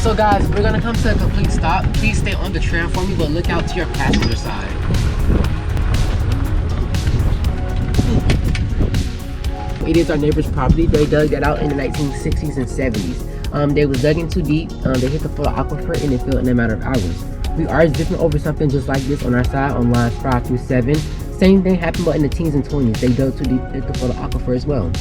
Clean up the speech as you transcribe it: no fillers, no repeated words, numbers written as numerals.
So guys, we're gonna come to a complete stop. Please stay on the tram for me, but look out to your passenger side. It is our neighbor's property. They dug that out in the 1960s and 70s. They was dug in too deep. They hit the full aquifer and it filled in a matter of hours. We are zipping over something just like this on our side on lines 5 through 7. Same thing happened, but in the teens and 20s. They dug too deep, hit the full aquifer as well.